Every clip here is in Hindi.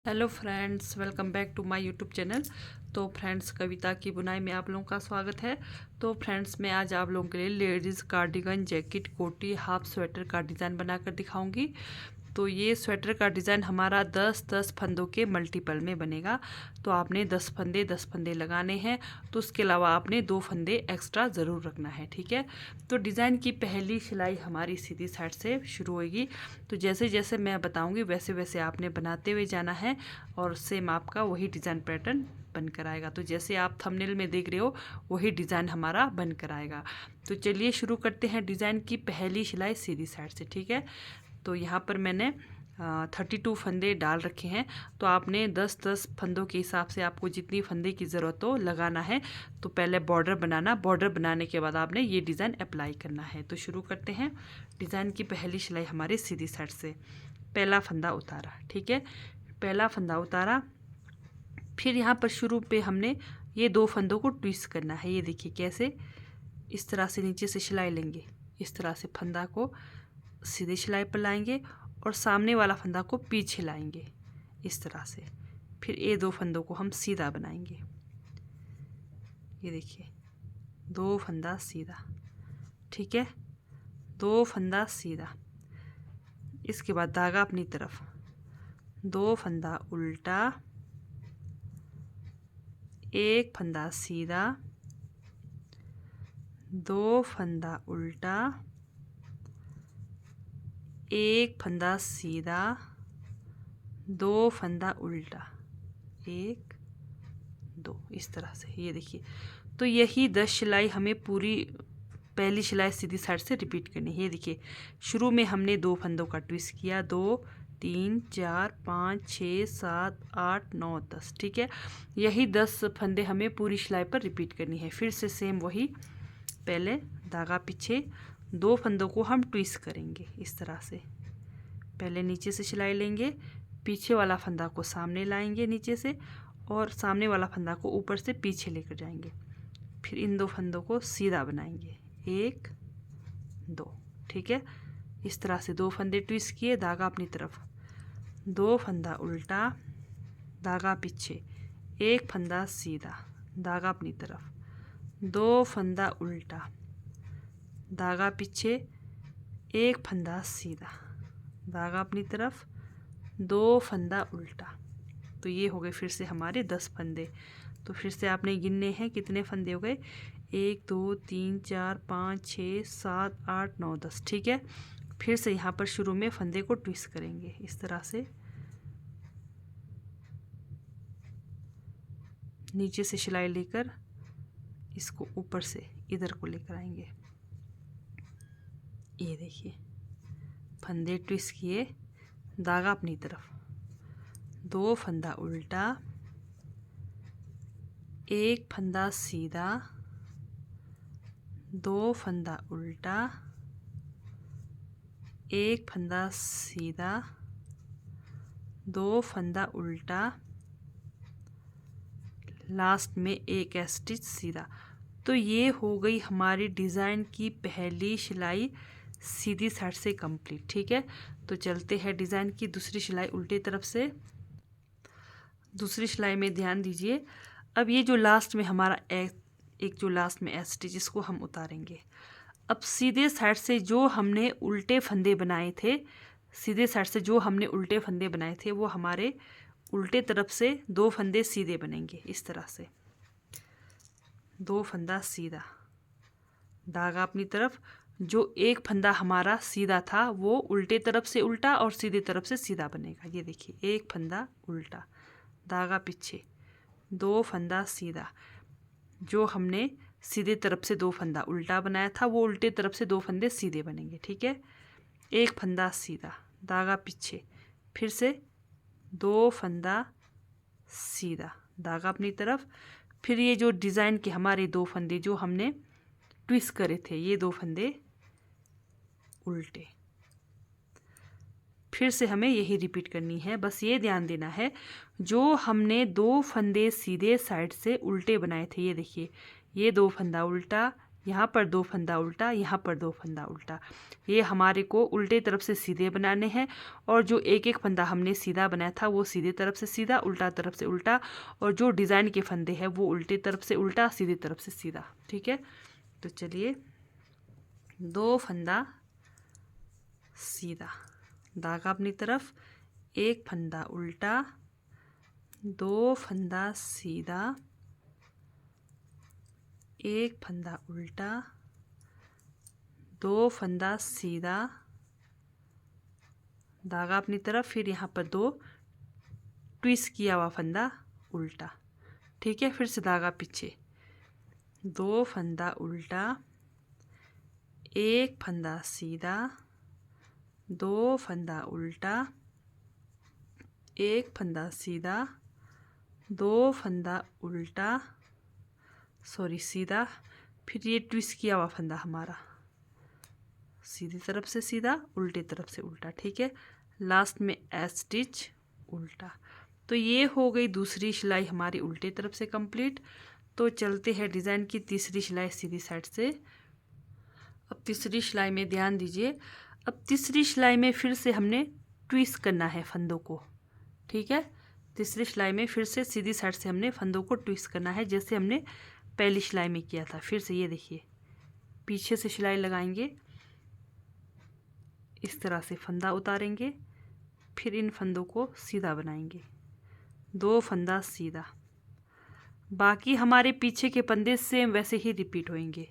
Hello friends, welcome back to my YouTube channel. तो फ्रेंड्स, कविता की बुनाई में आप लोगों का स्वागत है। तो फ्रेंड्स, मैं आज आप लोगों के लिए लेडीज़ कार्डिगन, जैकेट, कोटी, हाफ स्वेटर का डिज़ाइन बनाकर दिखाऊंगी। तो ये स्वेटर का डिज़ाइन हमारा 10-10 फंदों के मल्टीपल में बनेगा। तो आपने 10 फंदे लगाने हैं। तो उसके अलावा आपने 2 फंदे एक्स्ट्रा ज़रूर रखना है, ठीक है। तो डिज़ाइन की पहली सिलाई हमारी सीधी साइड से शुरू होगी। तो जैसे जैसे मैं बताऊंगी वैसे वैसे आपने बनाते हुए जाना है और सेम आपका वही डिज़ाइन पैटर्न बनकर आएगा। तो जैसे आप थंबनेल में देख रहे हो वही डिज़ाइन हमारा बनकर आएगा। तो चलिए शुरू करते हैं डिज़ाइन की पहली सिलाई सीधी साइड से, ठीक है। तो यहाँ पर मैंने 32 फंदे डाल रखे हैं। तो आपने 10-10 फंदों के हिसाब से आपको जितनी फंदे की ज़रूरत हो लगाना है। तो पहले बॉर्डर बनाना, बॉर्डर बनाने के बाद आपने ये डिज़ाइन अप्लाई करना है। तो शुरू करते हैं। डिज़ाइन की पहली सिलाई हमारी सीधी साइड से, पहला फंदा उतारा, ठीक है। पहला फंदा उतारा, फिर यहाँ पर शुरू पे हमने ये 2 फंदों को ट्विस्ट करना है। ये देखिए कैसे, इस तरह से नीचे से सिलाई लेंगे, इस तरह से फंदा को सीधे सिलाई पर लाएंगे और सामने वाला फंदा को पीछे लाएंगे इस तरह से। फिर ये 2 फंदों को हम सीधा बनाएंगे। ये देखिए 2 फंदा सीधा, ठीक है, 2 फंदा सीधा। इसके बाद धागा अपनी तरफ, 2 फंदा उल्टा, 1 फंदा सीधा, 2 फंदा उल्टा, 1 फंदा सीधा, 2 फंदा उल्टा, 1 2, इस तरह से। ये देखिए, तो यही 10 सिलाई हमें पूरी पहली सिलाई सीधी साइड से रिपीट करनी है। ये देखिए, शुरू में हमने 2 फंदों का ट्विस्ट किया, 2 3 4 5 6 7 8 9 10, ठीक है। यही 10 फंदे हमें पूरी सिलाई पर रिपीट करनी है। फिर से सेम वही, पहले धागा पीछे, 2 फंदों को हम ट्विस्ट करेंगे इस तरह से। पहले नीचे से सिलाई लेंगे, पीछे वाला फंदा को सामने लाएंगे नीचे से, और सामने वाला फंदा को ऊपर से पीछे लेकर जाएंगे। फिर इन 2 फंदों को सीधा बनाएंगे, 1 2, ठीक है। इस तरह से 2 फंदे ट्विस्ट किए, धागा अपनी तरफ, 2 फंदा उल्टा, धागा पीछे, 1 फंदा सीधा, धागा अपनी तरफ, 2 फंदा उल्टा, धागा पीछे, 1 फंदा सीधा, धागा अपनी तरफ, 2 फंदा उल्टा। तो ये हो गए फिर से हमारे 10 फंदे। तो फिर से आपने गिनने हैं कितने फंदे हो गए, 1 2 3 4 5 6 7 8 9 10, ठीक है। फिर से यहाँ पर शुरू में फंदे को ट्विस्ट करेंगे इस तरह से, नीचे से सिलाई लेकर इसको ऊपर से इधर को लेकर आएंगे। ये देखिए, फंदे ट्विस्ट किए, धागा अपनी तरफ, 2 फंदा उल्टा, 1 फंदा सीधा, 2 फंदा उल्टा, 1 फंदा सीधा, 2 फंदा उल्टा, लास्ट में 1 स्टिच सीधा। तो ये हो गई हमारी डिज़ाइन की पहली सिलाई सीधी साइड से कंप्लीट, ठीक है। तो चलते हैं डिज़ाइन की दूसरी सिलाई उल्टी तरफ से। दूसरी सिलाई में ध्यान दीजिए, अब ये जो लास्ट में हमारा एक जो लास्ट में स्टिच, इसको हम उतारेंगे। अब सीधे साइड से जो हमने उल्टे फंदे बनाए थे, सीधे साइड से जो हमने उल्टे फंदे बनाए थे वो हमारे उल्टे तरफ से 2 फंदे सीधे बनेंगे इस तरह से, 2 फंदा सीधा, धागा अपनी तरफ, जो 1 फंदा हमारा सीधा था वो उल्टे तरफ से उल्टा और सीधे तरफ से सीधा बनेगा। ये देखिए, 1 फंदा उल्टा, धागा पीछे, 2 फंदा सीधा, जो हमने सीधे तरफ से 2 फंदा उल्टा बनाया था वो उल्टे तरफ से 2 फंदे सीधे बनेंगे, ठीक है। 1 फंदा सीधा, धागा पीछे, फिर से 2 फंदा सीधा, धागा अपनी तरफ। फिर ये जो डिज़ाइन के हमारे 2 फंदे जो हमने ट्विस्ट करे थे, ये 2 फंदे उल्टे, फिर से हमें यही रिपीट करनी है। बस ये ध्यान देना है, जो हमने 2 फंदे सीधे साइड से उल्टे बनाए थे, ये देखिए, ये 2 फंदा उल्टा, यहाँ पर 2 फंदा उल्टा, यहाँ पर 2 फंदा उल्टा। ये हमारे को उल्टे तरफ से सीधे बनाने हैं, और जो एक एक फंदा हमने सीधा बनाया था वो सीधे तरफ से सीधा, उल्टा तरफ से उल्टा, और जो डिज़ाइन के फंदे हैं वो उल्टे तरफ से उल्टा, सीधे तरफ से सीधा। ठीक है, तो चलिए 2 फंदा सीधा, धागा अपनी तरफ, 1 फंदा उल्टा, 2 फंदा सीधा, 1 फंदा उल्टा, 2 फंदा सीधा, धागा अपनी तरफ, फिर यहाँ पर 2 ट्विस्ट किया हुआ फंदा उल्टा। ठीक है, फिर से धागा पीछे, 2 फंदा उल्टा, 1 फंदा सीधा, 2 फंदा उल्टा, 1 फंदा सीधा, 2 फंदा उल्टा, सीधा, फिर ये ट्विस्ट किया हुआ फंदा हमारा, सीधी तरफ से सीधा, उल्टे तरफ से उल्टा। ठीक है, लास्ट में एस स्टिच उल्टा। तो ये हो गई दूसरी सिलाई हमारी उल्टे तरफ से कंप्लीट। तो चलते हैं डिज़ाइन की तीसरी सिलाई सीधी साइड से। अब तीसरी सिलाई में ध्यान दीजिए, अब तीसरी सिलाई में फिर से हमने ट्विस्ट करना है फंदों को। ठीक है, तीसरी सिलाई में फिर से सीधी साइड से हमने फंदों को ट्विस्ट करना है, जैसे हमने पहली सिलाई में किया था। फिर से ये देखिए, पीछे से सिलाई लगाएंगे, इस तरह से फंदा उतारेंगे, फिर इन फंदों को सीधा बनाएंगे, 2 फंदा सीधा। बाकी हमारे पीछे के फंदे सेम वैसे ही रिपीट होंगे,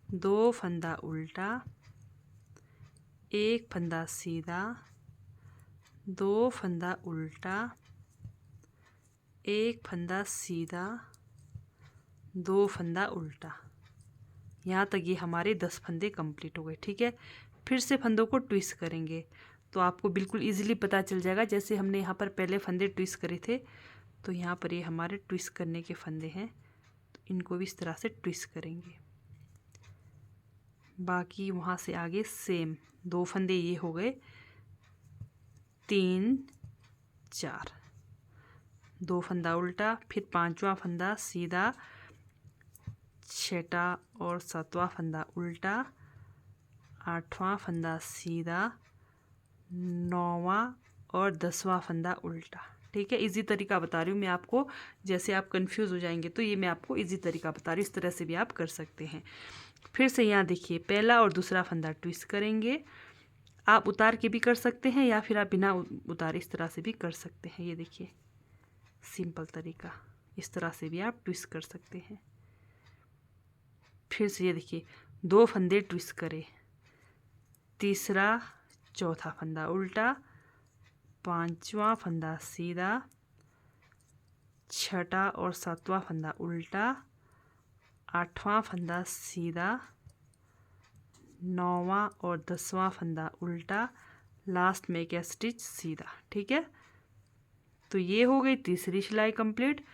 2 फंदा उल्टा, 1 फंदा सीधा, 2 फंदा उल्टा, 1 फंदा सीधा, 2 फंदा उल्टा। यहाँ तक ये हमारे 10 फंदे कंप्लीट हो गए। ठीक है, फिर से फंदों को ट्विस्ट करेंगे तो आपको बिल्कुल इजीली पता चल जाएगा। जैसे हमने यहाँ पर पहले फंदे ट्विस्ट करे थे, तो यहाँ पर ये हमारे ट्विस्ट करने के फंदे हैं, तो इनको भी इस तरह से ट्विस्ट करेंगे। बाकी वहाँ से आगे सेम 2 फंदे ये हो गए, 3 4, 2 फंदा उल्टा, फिर 5वां फंदा सीधा, 6वां और 7वां फंदा उल्टा, 8वां फंदा सीधा, 9वां और 10वां फंदा उल्टा। ठीक है, इजी तरीका बता रही हूँ मैं आपको, जैसे आप कंफ्यूज हो जाएंगे तो ये मैं आपको इजी तरीका बता रही हूँ, इस तरह से भी आप कर सकते हैं। फिर से यहाँ देखिए, पहला और दूसरा फंदा ट्विस्ट करेंगे। आप उतार के भी कर सकते हैं या फिर आप बिना उतारे इस तरह से भी कर सकते हैं। ये देखिए सिंपल तरीका, इस तरह से भी आप ट्विस्ट कर सकते हैं। फिर से ये देखिए, 2 फंदे ट्विस्ट करें, तीसरा चौथा फंदा उल्टा, 5वां फंदा सीधा, 6वां और 7वां फंदा उल्टा, 8वां फंदा सीधा, 9वां और 10वां फंदा उल्टा, लास्ट में एक स्टिच सीधा। ठीक है, तो ये हो गई तीसरी सिलाई कंप्लीट।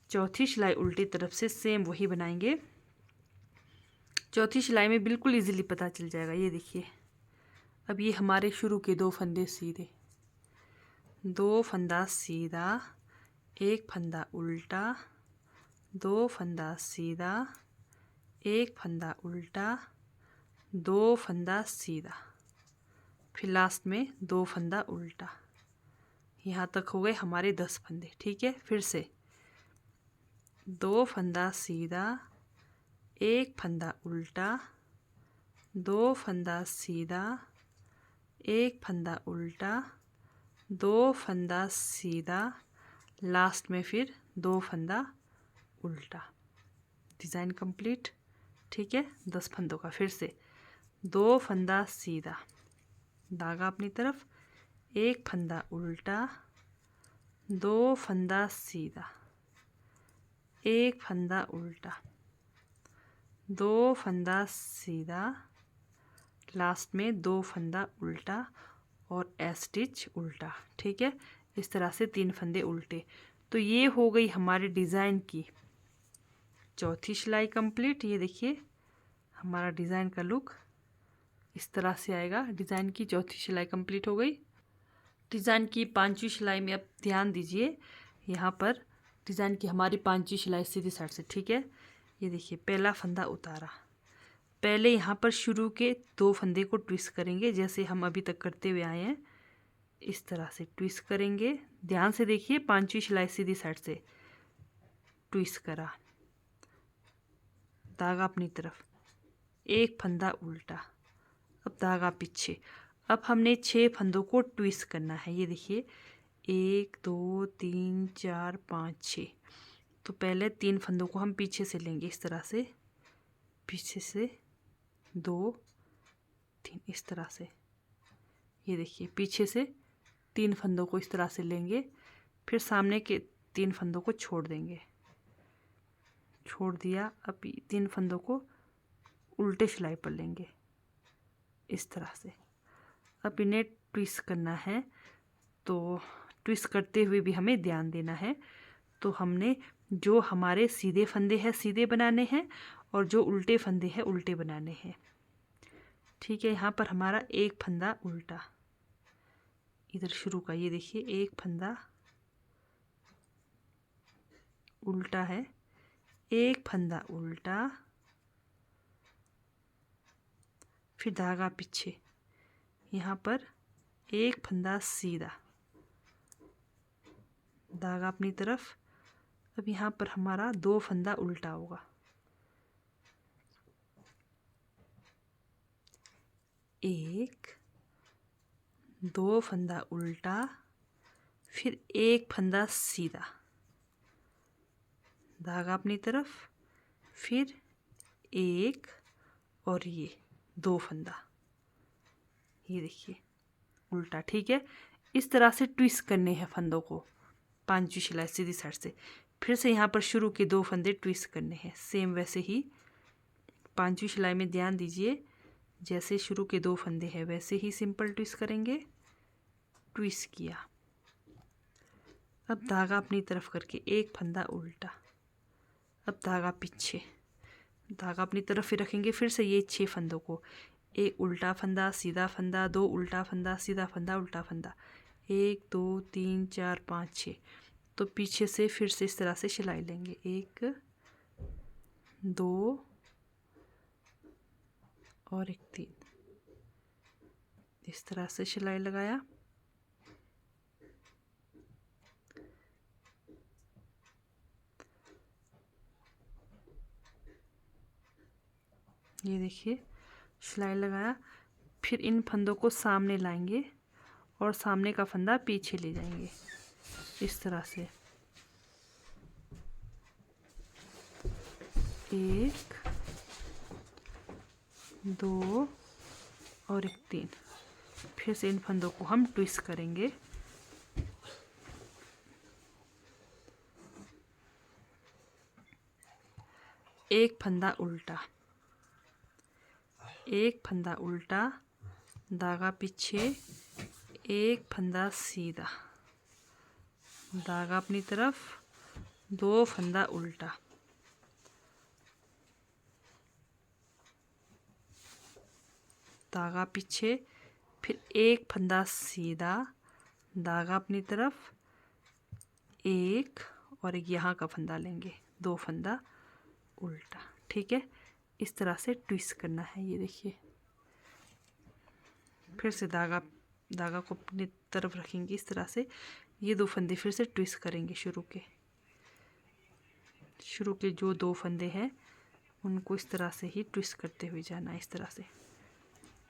चौथी सिलाई उल्टी तरफ से सेम वही बनाएंगे। चौथी सिलाई में बिल्कुल इजीली पता चल जाएगा। ये देखिए, अब ये हमारे शुरू के 2 फंदे सीधे, 2 फंदा सीधा, 1 फंदा उल्टा, 2 फंदा सीधा, 1 फंदा उल्टा, 2 फंदा सीधा, फिर लास्ट में 2 फंदा उल्टा। यहाँ तक हो गए हमारे 10 फंदे। ठीक है, फिर से 2 फंदा सीधा, 1 फंदा उल्टा, 2 फंदा सीधा, 1 फंदा उल्टा, 2 फंदा सीधा, लास्ट में फिर 2 फंदा उल्टा। Design complete. ठीक है, 10 फंदों का। फिर से 2 फंदा सीधा, धागा अपनी तरफ, 1 फंदा उल्टा, 2 फंदा सीधा, 1 फंदा उल्टा, 2 फंदा सीधा, लास्ट में 2 फंदा उल्टा और स्टिच उल्टा। ठीक है, इस तरह से 3 फंदे उल्टे। तो ये हो गई हमारे डिज़ाइन की चौथी सिलाई कंप्लीट। ये देखिए हमारा डिज़ाइन का लुक इस तरह से आएगा। डिज़ाइन की चौथी सिलाई कंप्लीट हो गई। डिज़ाइन की 5वीं सिलाई में अब ध्यान दीजिए, यहाँ पर डिज़ाइन की हमारी 5वीं सिलाई सीधी साइड से। ठीक है, ये देखिए पहला फंदा उतारा, पहले यहाँ पर शुरू के 2 फंदे को ट्विस्ट करेंगे जैसे हम अभी तक करते हुए आए हैं। इस तरह से ट्विस्ट करेंगे, ध्यान से देखिए। 5वीं सिलाई सीधी साइड से ट्विस्ट करा, धागा अपनी तरफ, एक फंदा उल्टा, अब धागा पीछे। अब हमने 6 फंदों को ट्विस्ट करना है। ये देखिए 1 2 3 4 5 6। तो पहले 3 फंदों को हम पीछे से लेंगे, इस तरह से, पीछे से 2 3, इस तरह से। ये देखिए पीछे से 3 फंदों को इस तरह से लेंगे, फिर सामने के 3 फंदों को छोड़ देंगे, छोड़ दिया। अब 3 फंदों को उल्टे सिलाई पर लेंगे इस तरह से। अब इन्हें ट्विस्ट करना है, तो ट्विस्ट करते हुए भी हमें ध्यान देना है। तो हमने जो हमारे सीधे फंदे हैं सीधे बनाने हैं और जो उल्टे फंदे हैं उल्टे बनाने हैं। ठीक है, यहाँ पर हमारा एक फंदा उल्टा इधर शुरू का, ये देखिए एक फंदा उल्टा है, एक फंदा उल्टा, फिर धागा पीछे, यहाँ पर एक फंदा सीधा, धागा अपनी तरफ। अब यहाँ पर हमारा 2 फंदा उल्टा होगा, एक 2 फंदा उल्टा, फिर एक फंदा सीधा, धागा अपनी तरफ, फिर एक और ये 2 फंदा, ये देखिए उल्टा। ठीक है, इस तरह से ट्विस्ट करने हैं फंदों को 5वीं सिलाई सीधी साइड से। फिर से यहाँ पर शुरू के 2 फंदे ट्विस्ट करने हैं, सेम वैसे ही 5वीं सिलाई में ध्यान दीजिए, जैसे शुरू के 2 फंदे हैं वैसे ही सिंपल ट्विस्ट करेंगे। ट्विस्ट किया, अब धागा अपनी तरफ करके एक फंदा उल्टा, अब धागा पीछे, धागा अपनी तरफ ही रखेंगे। फिर से ये 6 फंदों को, एक उल्टा फंदा सीधा फंदा, 2 उल्टा फंदा सीधा फंदा उल्टा फंदा, 1 2 3 4 5 6। तो पीछे से फिर से इस तरह से सिलाई लेंगे, 1 2 और 1 3, इस तरह से सिलाई लगाया। ये देखिए सिलाई लगाया, फिर इन फंदों को सामने लाएंगे और सामने का फंदा पीछे ले जाएंगे इस तरह से, 1 2 और 1 3। फिर से इन फंदों को हम ट्विस्ट करेंगे, एक फंदा उल्टा, एक फंदा उल्टा, धागा पीछे, एक फंदा सीधा, धागा अपनी तरफ, 2 फंदा उल्टा, धागा पीछे, फिर एक फंदा सीधा, धागा अपनी तरफ, एक और एक यहाँ का फंदा लेंगे, 2 फंदा उल्टा। ठीक है, इस तरह से ट्विस्ट करना है। ये देखिए फिर से धागा को अपनी तरफ रखेंगे इस तरह से, ये 2 फंदे फिर से ट्विस्ट करेंगे। शुरू के जो 2 फंदे हैं उनको इस तरह से ही ट्विस्ट करते हुए जाना है, इस तरह से।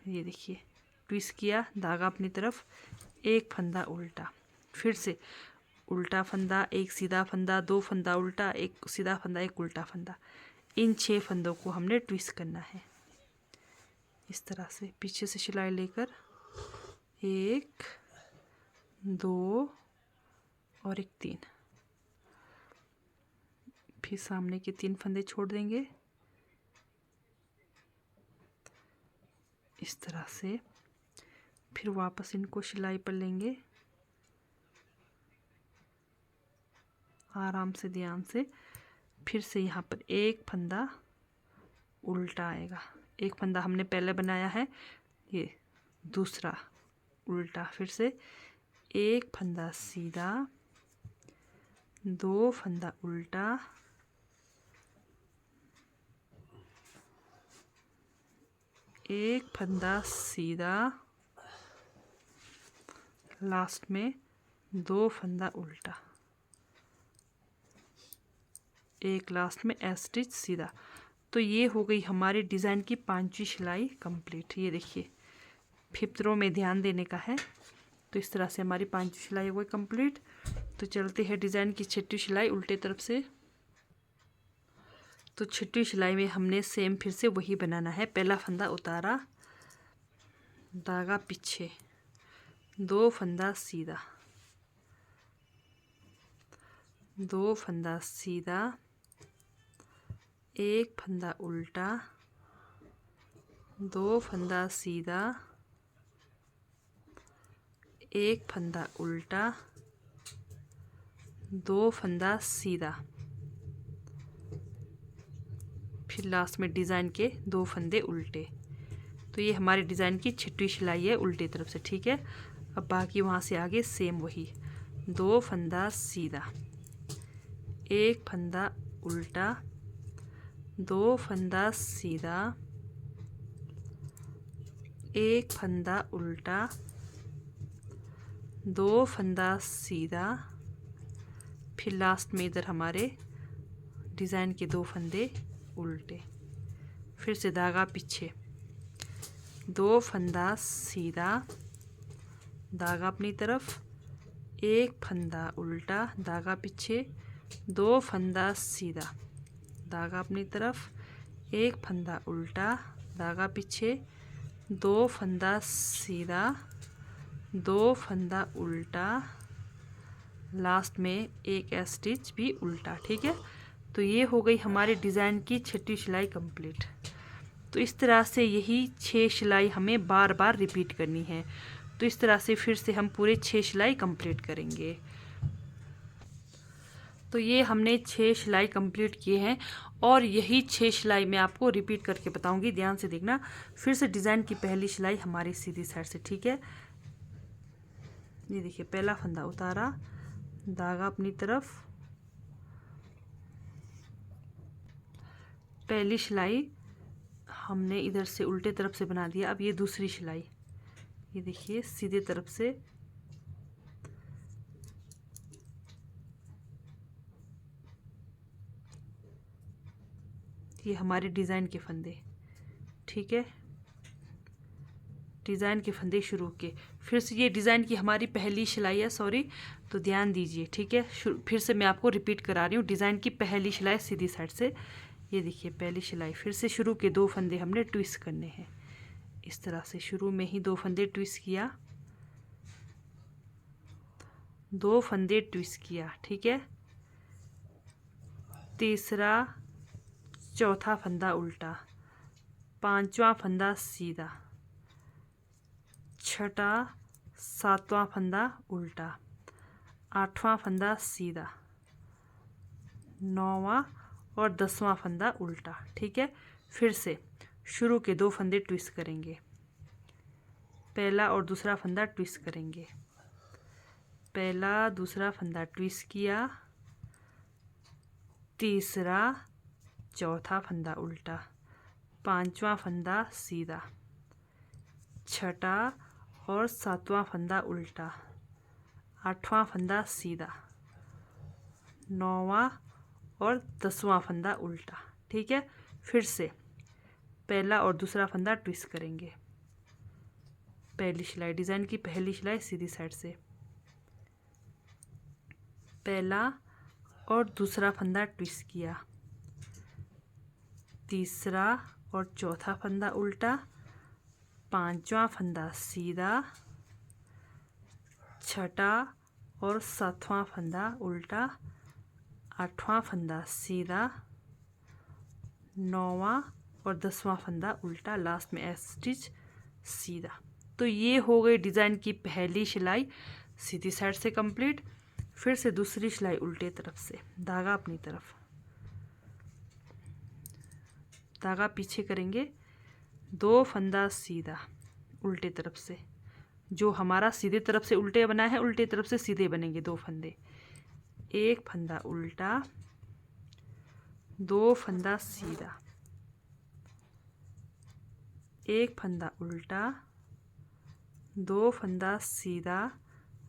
ये देखिए ट्विस्ट किया, धागा अपनी तरफ, एक फंदा उल्टा, फिर से उल्टा फंदा, एक सीधा फंदा, 2 फंदा उल्टा, एक सीधा फंदा, एक उल्टा फंदा। इन 6 फंदों को हमने ट्विस्ट करना है इस तरह से, पीछे से सिलाई लेकर 1 2 और 1 3, फिर सामने के 3 फंदे छोड़ देंगे इस तरह से। फिर वापस इनको सिलाई पर लेंगे आराम से, ध्यान से। फिर से यहाँ पर एक फंदा उल्टा आएगा, एक फंदा हमने पहले बनाया है, ये दूसरा उल्टा, फिर से एक फंदा सीधा, 2 फंदा उल्टा, एक फंदा सीधा, लास्ट में 2 फंदा उल्टा, एक लास्ट में एस स्टिच सीधा। तो ये हो गई हमारी डिज़ाइन की 5वीं सिलाई कंप्लीट। ये देखिए 5th रो में ध्यान देने का है। तो इस तरह से हमारी 5वीं सिलाई हो गई कंप्लीट। तो चलते हैं डिज़ाइन की 6वीं सिलाई उल्टे तरफ से। तो 6वीं सिलाई में हमने सेम फिर से वही बनाना है। पहला फंदा उतारा, धागा पीछे, 2 फंदा सीधा, 2 फंदा सीधा, एक फंदा उल्टा, 2 फंदा सीधा, एक फंदा उल्टा, 2 फंदा सीधा, फिर लास्ट में डिज़ाइन के 2 फंदे उल्टे। तो ये हमारी डिज़ाइन की 6वीं सिलाई है उल्टी तरफ से। ठीक है, अब बाकी वहाँ से आगे सेम वही, 2 फंदा सीधा, एक फंदा उल्टा, 2 फंदा सीधा, एक फंदा उल्टा, 2 फंदा सीधा, फिर लास्ट में इधर हमारे डिज़ाइन के 2 फंदे उल्टे, फिर से धागा पीछे, 2 फंदा सीधा, धागा अपनी तरफ, एक फंदा उल्टा, धागा पीछे, 2 फंदा सीधा, धागा अपनी तरफ, एक फंदा उल्टा, धागा पीछे, 2 फंदा सीधा, 2 फंदा उल्टा, लास्ट में एक स्टिच भी उल्टा। ठीक है, तो ये हो गई हमारे डिज़ाइन की 6वीं सिलाई कंप्लीट। तो इस तरह से यही 6 सिलाई हमें बार बार रिपीट करनी है। तो इस तरह से फिर से हम पूरे 6 सिलाई कंप्लीट करेंगे। तो ये हमने 6 सिलाई कंप्लीट किए हैं और यही 6 सिलाई मैं आपको रिपीट करके बताऊंगी, ध्यान से देखना। फिर से डिज़ाइन की पहली सिलाई हमारी सीधी साइड से। ठीक है, ये देखिए पहला फंदा उतारा, धागा अपनी तरफ, पहली सिलाई हमने इधर से उल्टे तरफ से बना दिया। अब ये दूसरी सिलाई, ये देखिए सीधे तरफ से ये हमारे डिज़ाइन के फंदे। ठीक है, डिज़ाइन के फंदे शुरू के, फिर से ये डिज़ाइन की हमारी पहली सिलाई है, सॉरी, तो ध्यान दीजिए। ठीक है, फिर से मैं आपको रिपीट करा रही हूँ। डिज़ाइन की पहली सिलाई सीधी साइड से, ये देखिए पहली सिलाई, फिर से शुरू के 2 फंदे हमने ट्विस्ट करने हैं। इस तरह से शुरू में ही 2 फंदे ट्विस्ट किया, 2 फंदे ट्विस्ट किया। ठीक है, तीसरा चौथा फंदा उल्टा, 5वां फंदा सीधा, 6ठा 7वां फंदा उल्टा, 8वां फंदा सीधा, 9वां और 10वां फंदा उल्टा। ठीक है, फिर से शुरू के 2 फंदे ट्विस्ट करेंगे, पहला और दूसरा फंदा ट्विस्ट करेंगे, पहला दूसरा फंदा ट्विस्ट किया, तीसरा चौथा फंदा उल्टा, 5वां फंदा सीधा, 6ठा और 7वां फंदा उल्टा, 8वां फंदा सीधा, 9वां और 10वां फंदा उल्टा। ठीक है, फिर से पहला और दूसरा फंदा ट्विस्ट करेंगे, पहली सिलाई, डिज़ाइन की पहली सिलाई सीधी साइड से, पहला और दूसरा फंदा ट्विस्ट किया, तीसरा और चौथा फंदा उल्टा, 5वां फंदा सीधा, 6ठा और 7वां फंदा उल्टा, 8वां फंदा सीधा, 9वां और 10वां फंदा उल्टा, लास्ट में एस स्टिच सीधा। तो ये हो गई डिज़ाइन की पहली सिलाई सीधी साइड से कंप्लीट। फिर से दूसरी सिलाई उल्टे तरफ से, धागा अपनी तरफ, धागा पीछे करेंगे, 2 फंदा सीधा उल्टे तरफ से, जो हमारा सीधे तरफ से उल्टे बना है उल्टे तरफ से सीधे बनेंगे 2 फंदे, एक फंदा उल्टा, 2 फंदा सीधा, एक फंदा उल्टा, 2 फंदा सीधा,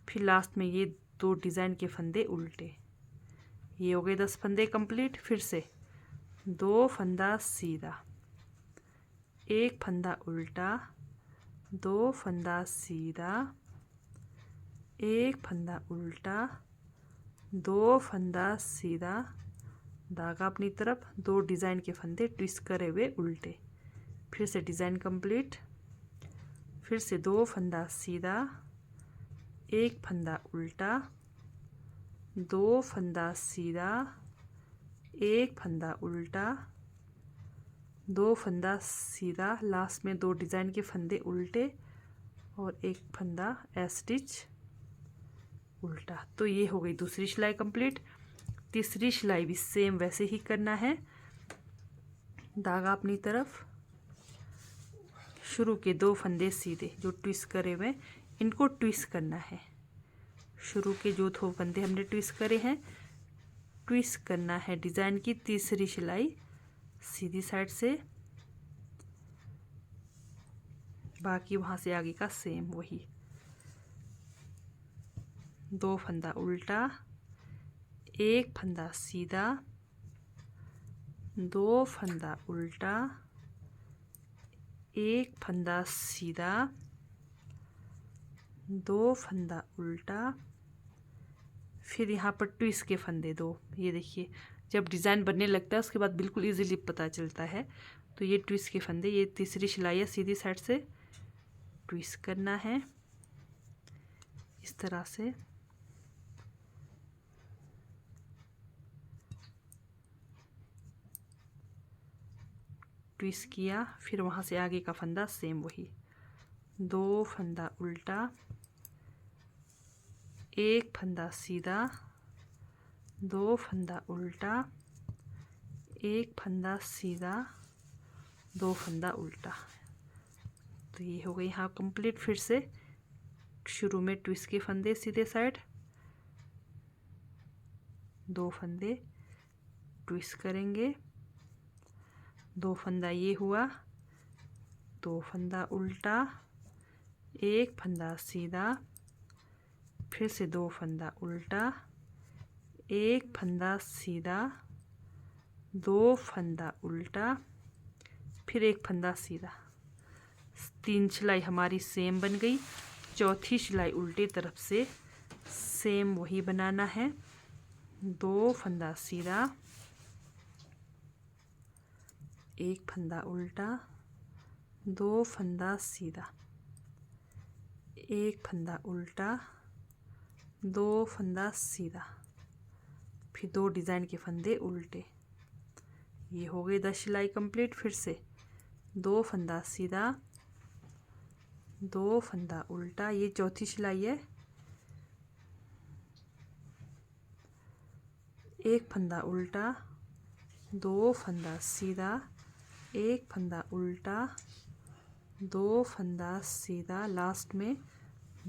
फिर लास्ट में ये 2 डिज़ाइन के फंदे उल्टे। ये हो गए 10 फंदे कंप्लीट। फिर से 2 फंदा सीधा, 1 फंदा उल्टा, 2 फंदा सीधा, 1 फंदा उल्टा, 2 फंदा सीधा, धागा अपनी तरफ, 2 डिज़ाइन के फंदे ट्विस्ट करे हुए उल्टे। फिर से डिज़ाइन कंप्लीट। फिर से 2 फंदा सीधा, 1 फंदा उल्टा, 2 फंदा सीधा, 1 फंदा उल्टा, 2 फंदा सीधा, लास्ट में 2 डिज़ाइन के फंदे उल्टे और 1 फंदा स्टिच उल्टा। तो ये हो गई दूसरी सिलाई कंप्लीट। तीसरी सिलाई भी सेम वैसे ही करना है। धागा अपनी तरफ, शुरू के 2 फंदे सीधे जो ट्विस्ट करे हुए इनको ट्विस्ट करना है। शुरू के जो 2 फंदे हमने ट्विस्ट करे हैं, ट्विस्ट करना है डिज़ाइन की तीसरी सिलाई सीधी साइड से। बाकी वहाँ से आगे का सेम वही, 2 फंदा उल्टा, 1 फंदा सीधा, 2 फंदा उल्टा, 1 फंदा सीधा, 2 फंदा उल्टा, फिर यहाँ पर ट्विस्ट के फंदे 2। ये देखिए जब डिज़ाइन बनने लगता है उसके बाद बिल्कुल इजीली पता चलता है। तो ये ट्विस्ट के फंदे, ये तीसरी सिलाई है, सीधी साइड से ट्विस्ट करना है इस तरह से। ट्विस्ट किया, फिर वहाँ से आगे का फंदा सेम वही, 2 फंदा उल्टा, 1 फंदा सीधा, 2 फंदा उल्टा, 1 फंदा सीधा, 2 फंदा उल्टा। तो ये हो गई यहाँ कंप्लीट। फिर से शुरू में ट्विस्ट के फंदे सीधे साइड, 2 फंदे ट्विस्ट करेंगे, 2 फंदा ये हुआ, 2 फंदा उल्टा, 1 फंदा सीधा, फिर से 2 फंदा उल्टा, 1 फंदा सीधा, 2 फंदा उल्टा, फिर 1 फंदा सीधा। 3 सिलाई हमारी सेम बन गई। चौथी सिलाई उल्टी तरफ से सेम वही बनाना है, 2 फंदा सीधा, 1 फंदा उल्टा, 2 फंदा सीधा, 1 फंदा उल्टा, 2 फंदा सीधा, फिर 2 डिज़ाइन के फंदे उल्टे। ये हो गई 10 सिलाई कंप्लीट। फिर से 2 फंदा सीधा, 2 फंदा उल्टा, ये चौथी सिलाई है, 1 फंदा उल्टा, 2 फंदा सीधा, 1 फंदा उल्टा, 2 फंदा सीधा, लास्ट में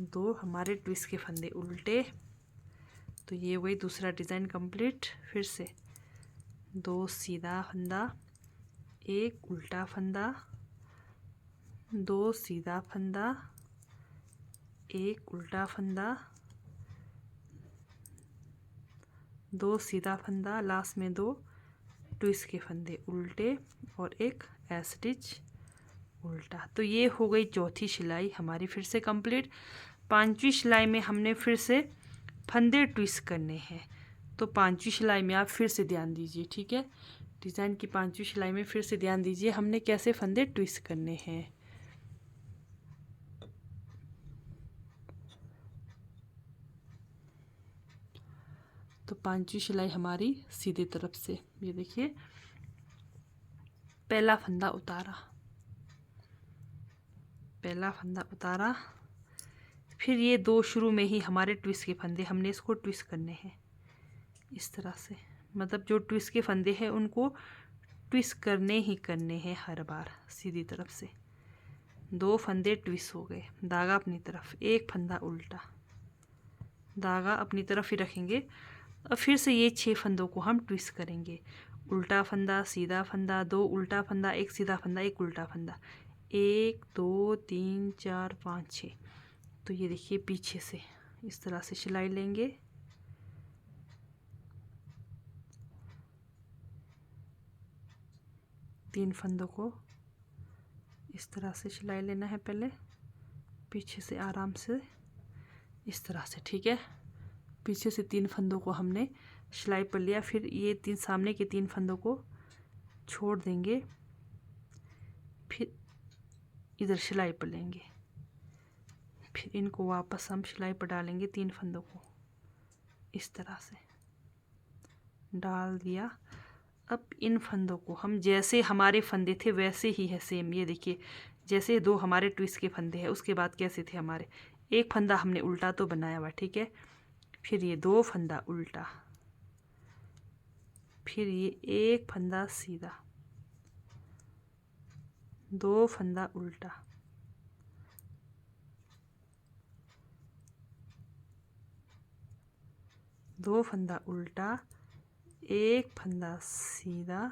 2 हमारे ट्विस्ट के फंदे उल्टे। तो ये वही दूसरा डिज़ाइन कंप्लीट। फिर से 2 सीधा फंदा, 1 उल्टा फंदा, 2 सीधा फंदा, 1 उल्टा फंदा, 2 सीधा फंदा, लास्ट में 2 ट्विस्ट के फंदे उल्टे और 1 स्टिच उल्टा। तो ये हो गई चौथी सिलाई हमारी फिर से कंप्लीट। 5वीं सिलाई में हमने फिर से फंदे ट्विस्ट करने हैं। तो 5वीं सिलाई में आप फिर से ध्यान दीजिए, ठीक है। डिज़ाइन की 5वीं सिलाई में फिर से ध्यान दीजिए हमने कैसे फंदे ट्विस्ट करने हैं। तो 5वीं सिलाई हमारी सीधे तरफ से, ये देखिए पहला फंदा उतारा, पहला फंदा उतारा, फिर ये 2 शुरू में ही हमारे ट्विस्ट के फंदे हमने इसको ट्विस्ट करने हैं इस तरह से। मतलब जो ट्विस्ट के फंदे हैं उनको ट्विस्ट करने ही करने हैं हर बार सीधी तरफ से। 2 फंदे ट्विस्ट हो गए, धागा अपनी तरफ, 1 फंदा उल्टा, धागा अपनी तरफ ही रखेंगे। और फिर से ये 6 फंदों को हम ट्विस्ट करेंगे। उल्टा फंदा, सीधा फंदा, 2 उल्टा फंदा, 1 सीधा फंदा, 1 उल्टा फंदा, 1 2 3 4 5 6। तो ये देखिए पीछे से इस तरह से सिलाई लेंगे। तीन फंदों को इस तरह से सिलाई लेना है, पहले पीछे से आराम से इस तरह से, ठीक है। पीछे से तीन फंदों को हमने सिलाई पर लिया, फिर ये तीन सामने के तीन फंदों को छोड़ देंगे, फिर इधर सिलाई पर लेंगे, फिर इनको वापस हम सिलाई पर डालेंगे। तीन फंदों को इस तरह से डाल दिया। अब इन फंदों को हम जैसे हमारे फंदे थे वैसे ही है सेम। ये देखिए जैसे दो हमारे ट्विस्ट के फंदे हैं उसके बाद कैसे थे हमारे, एक फंदा हमने उल्टा तो बनाया हुआ, ठीक है। फिर ये दो फंदा उल्टा, फिर ये एक फंदा सीधा, दो फंदा उल्टा, दो फंदा उल्टा, एक फंदा सीधा,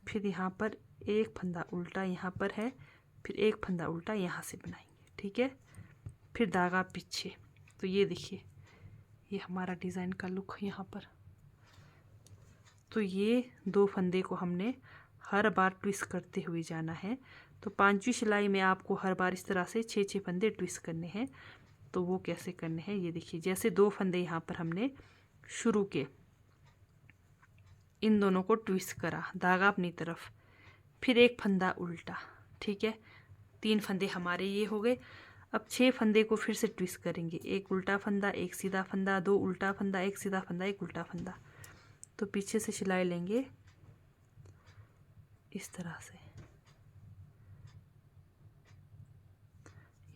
फिर यहाँ पर एक फंदा उल्टा यहाँ पर है, फिर एक फंदा उल्टा यहाँ से बनाएंगे, ठीक है। फिर धागा पीछे। तो ये देखिए ये हमारा डिज़ाइन का लुक है यहाँ पर। तो ये दो फंदे को हमने हर बार ट्विस्ट करते हुए जाना है। तो पांचवी सिलाई में आपको हर बार इस तरह से 6 फंदे ट्विस्ट करने हैं। तो वो कैसे करने हैं ये देखिए, जैसे दो फंदे यहाँ पर हमने शुरू के, इन दोनों को ट्विस्ट करा, धागा अपनी तरफ, फिर एक फंदा उल्टा, ठीक है। तीन फंदे हमारे ये हो गए। अब 6 फंदे को फिर से ट्विस्ट करेंगे, एक उल्टा फंदा, एक सीधा फंदा, दो उल्टा फंदा, एक सीधा फंदा, एक उल्टा फंदा। तो पीछे से सिलाई लेंगे इस तरह से,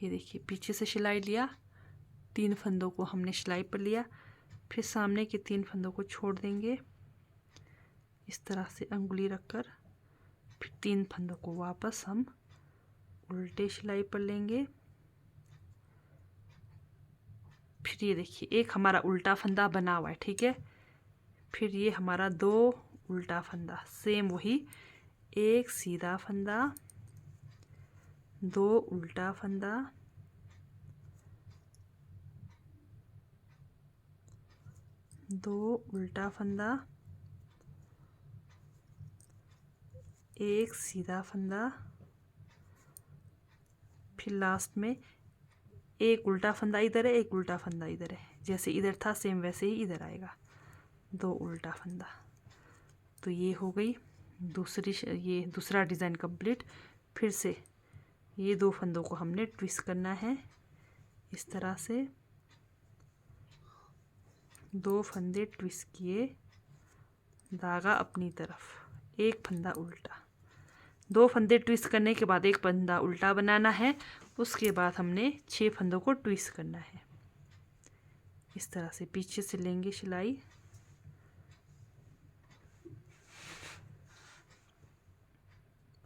ये देखिए पीछे से सिलाई लिया, तीन फंदों को हमने सिलाई पर लिया, फिर सामने के तीन फंदों को छोड़ देंगे इस तरह से अंगुली रखकर, फिर तीन फंदों को वापस हम उल्टे सिलाई पर लेंगे। फिर ये देखिए एक हमारा उल्टा फंदा बना हुआ है, ठीक है। फिर ये हमारा दो उल्टा फंदा, सेम वही, एक सीधा फंदा, दो उल्टा फंदा, दो उल्टा फंदा, एक सीधा फंदा, फिर लास्ट में एक उल्टा फंदा इधर है, एक उल्टा फंदा इधर है, जैसे इधर था सेम वैसे ही इधर आएगा, दो उल्टा फंदा। तो ये हो गई ये दूसरा डिज़ाइन कंप्लीट। फिर से ये दो फंदों को हमने ट्विस्ट करना है इस तरह से, दो फंदे ट्विस्ट किए, धागा अपनी तरफ, एक फंदा उल्टा, दो फंदे ट्विस्ट करने के बाद एक फंदा उल्टा बनाना है। उसके बाद हमने 6 फंदों को ट्विस्ट करना है इस तरह से, पीछे से लेंगे सिलाई,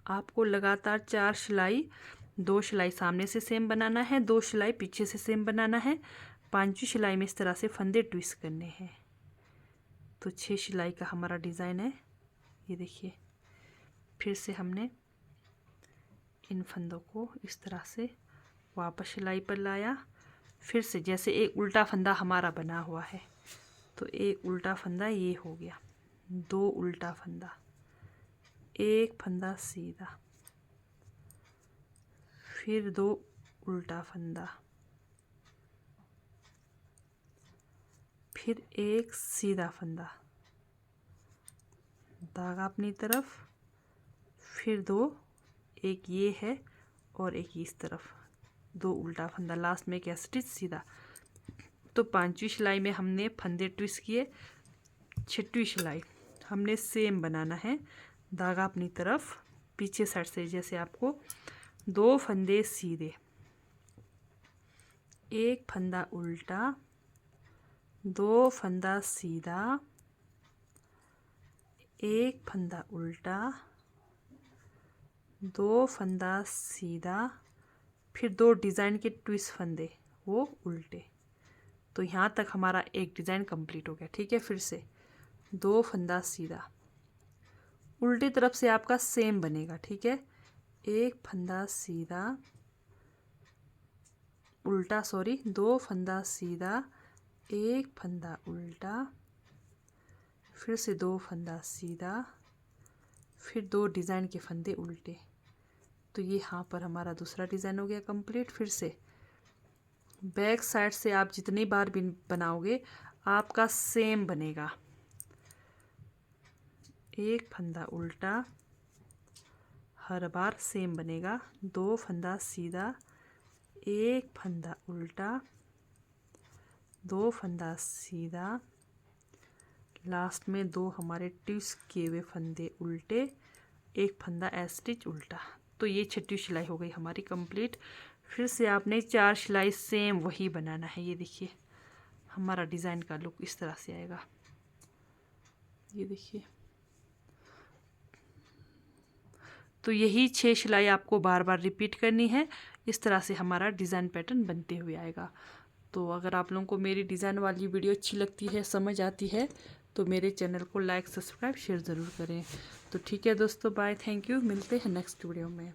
आपको लगातार 4 सिलाई, 2 सिलाई सामने से सेम बनाना है, 2 सिलाई पीछे से सेम बनाना है, पांचवी सिलाई में इस तरह से फंदे ट्विस्ट करने हैं। तो 6 सिलाई का हमारा डिज़ाइन है, ये देखिए। फिर से हमने इन फंदों को इस तरह से वापस सिलाई पर लाया, फिर से जैसे एक उल्टा फंदा हमारा बना हुआ है, तो एक उल्टा फंदा ये हो गया, दो उल्टा फंदा, एक फंदा सीधा, फिर दो उल्टा फंदा, फिर एक सीधा फंदा, धागा अपनी तरफ, फिर दो, एक ये है और एक इस तरफ, दो उल्टा फंदा, लास्ट में एक स्टिच सीधा। तो पांचवी सिलाई में हमने फंदे ट्विस्ट किए, छठवीं सिलाई हमने सेम बनाना है, धागा अपनी तरफ, पीछे साइड से जैसे आपको दो फंदे सीधे, एक फंदा उल्टा, दो फंदा सीधा, एक फंदा उल्टा, दो फंदा सीधा, फिर दो डिज़ाइन के ट्विस्ट फंदे वो उल्टे। तो यहाँ तक हमारा एक डिज़ाइन कंप्लीट हो गया, ठीक है। फिर से दो फंदा सीधा, उल्टी तरफ से आपका सेम बनेगा, ठीक है। एक फंदा सीधा उल्टा, सॉरी 2 फंदा सीधा, एक फंदा उल्टा, फिर से 2 फंदा सीधा, फिर 2 डिज़ाइन के फंदे उल्टे। तो ये यहाँ पर हमारा दूसरा डिज़ाइन हो गया कंप्लीट। फिर से बैक साइड से आप जितनी बार भी बनाओगे आपका सेम बनेगा। एक फंदा उल्टा, हर बार सेम बनेगा। 2 फंदा सीधा, एक फंदा उल्टा, 2 फंदा सीधा, लास्ट में 2 हमारे ट्विस्ट किए हुए फंदे उल्टे, एक फंदा स्टिच उल्टा। तो ये 6ठी सिलाई हो गई हमारी कंप्लीट। फिर से आपने 4 सिलाई सेम वही बनाना है। ये देखिए हमारा डिज़ाइन का लुक इस तरह से आएगा। ये देखिए, तो यही 6 सिलाई आपको बार बार रिपीट करनी है। इस तरह से हमारा डिज़ाइन पैटर्न बनते हुए आएगा। तो अगर आप लोगों को मेरी डिज़ाइन वाली वीडियो अच्छी लगती है, समझ आती है, तो मेरे चैनल को लाइक, सब्सक्राइब, शेयर ज़रूर करें। तो ठीक है दोस्तों, बाय, थैंक यू, मिलते हैं नेक्स्ट वीडियो में।